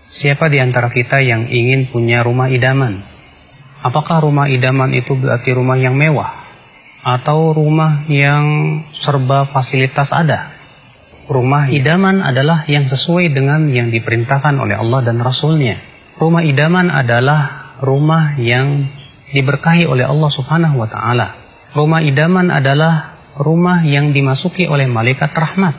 Siapa di antara kita yang ingin punya rumah idaman? Apakah rumah idaman itu berarti rumah yang mewah? Atau rumah yang serba fasilitas ada? Rumah idaman adalah yang sesuai dengan yang diperintahkan oleh Allah dan Rasul-Nya. Rumah idaman adalah rumah yang diberkahi oleh Allah Subhanahu wa Ta'ala. Rumah idaman adalah rumah yang dimasuki oleh malaikat rahmat.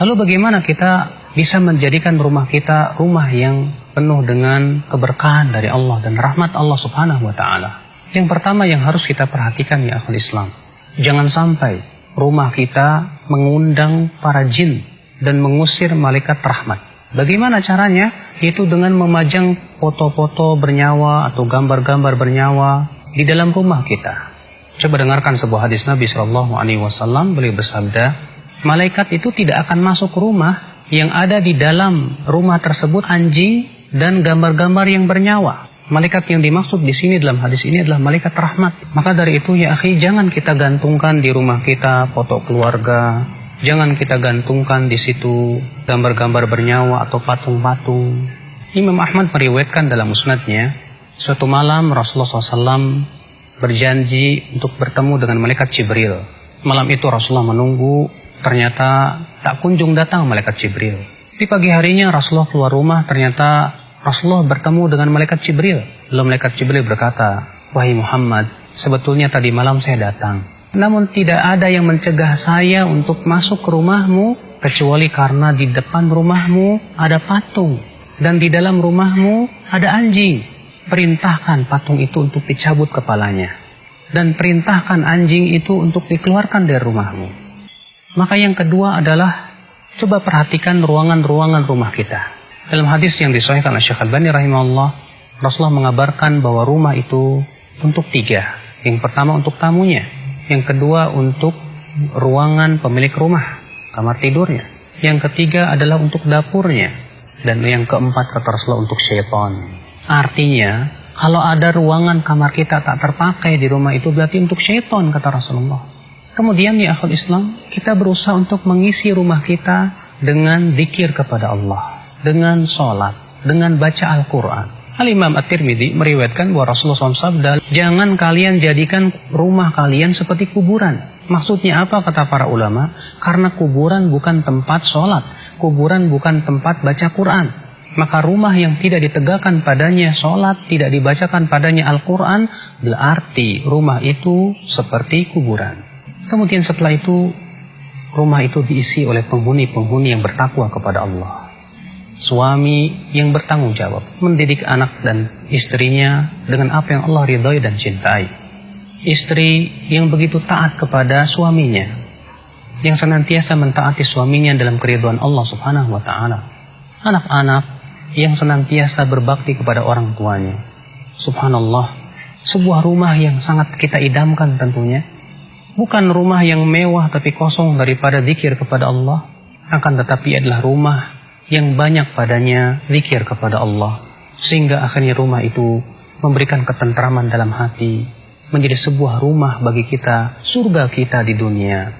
Lalu bagaimana kita bisa menjadikan rumah kita rumah yang penuh dengan keberkahan dari Allah dan rahmat Allah Subhanahu wa Ta'ala? Yang pertama yang harus kita perhatikan ya akhul Islam, jangan sampai rumah kita mengundang para jin dan mengusir malaikat rahmat. Bagaimana caranya? Itu dengan memajang foto-foto bernyawa atau gambar-gambar bernyawa di dalam rumah kita. Coba dengarkan sebuah hadis Nabi SAW. Beliau bersabda, malaikat itu tidak akan masuk rumah yang ada di dalam rumah tersebut anjing dan gambar-gambar yang bernyawa. Malaikat yang dimaksud di sini dalam hadis ini adalah malaikat rahmat. Maka dari itu ya akhi, jangan kita gantungkan di rumah kita foto keluarga. Jangan kita gantungkan di situ gambar-gambar bernyawa atau patung-patung. Imam Ahmad meriwayatkan dalam musnadnya, suatu malam Rasulullah SAW berjanji untuk bertemu dengan malaikat Jibril. Malam itu Rasulullah menunggu, ternyata tak kunjung datang malaikat Jibril. Di pagi harinya Rasulullah keluar rumah, ternyata Rasulullah bertemu dengan malaikat Jibril. Lalu malaikat Jibril berkata, "Wahai Muhammad, sebetulnya tadi malam saya datang. Namun tidak ada yang mencegah saya untuk masuk ke rumahmu, kecuali karena di depan rumahmu ada patung, dan di dalam rumahmu ada anjing. Perintahkan patung itu untuk dicabut kepalanya, dan perintahkan anjing itu untuk dikeluarkan dari rumahmu." Maka yang kedua adalah, coba perhatikan ruangan-ruangan rumah kita. Dalam hadis yang disahihkan oleh Syekh Albani rahimahullah, Rasulullah mengabarkan bahwa rumah itu untuk 3. Yang pertama untuk tamunya, yang kedua untuk ruangan pemilik rumah, kamar tidurnya, yang ketiga adalah untuk dapurnya, dan yang keempat kata Rasulullah untuk syaitan. Artinya, kalau ada ruangan kamar kita tak terpakai di rumah itu berarti untuk syaitan kata Rasulullah. Kemudian ya akhul Islam, kita berusaha untuk mengisi rumah kita dengan zikir kepada Allah, dengan sholat, dengan baca Al-Quran. Al-Imam At-Tirmidzi meriwayatkan bahwa Rasulullah SAW, jangan kalian jadikan rumah kalian seperti kuburan. Maksudnya apa kata para ulama? Karena kuburan bukan tempat sholat, kuburan bukan tempat baca Quran. Maka rumah yang tidak ditegakkan padanya sholat, tidak dibacakan padanya Al-Quran, berarti rumah itu seperti kuburan. Kemudian setelah itu, rumah itu diisi oleh penghuni-penghuni yang bertakwa kepada Allah. Suami yang bertanggung jawab, mendidik anak dan istrinya dengan apa yang Allah ridhoi dan cintai. Istri yang begitu taat kepada suaminya, yang senantiasa mentaati suaminya dalam keridhaan Allah Subhanahu wa Ta'ala. Anak-anak yang senantiasa berbakti kepada orang tuanya. Subhanallah, sebuah rumah yang sangat kita idamkan tentunya. Bukan rumah yang mewah tapi kosong daripada zikir kepada Allah, akan tetapi adalah rumah yang banyak padanya zikir kepada Allah, sehingga akhirnya rumah itu memberikan ketentraman dalam hati, menjadi sebuah rumah bagi kita, surga kita di dunia.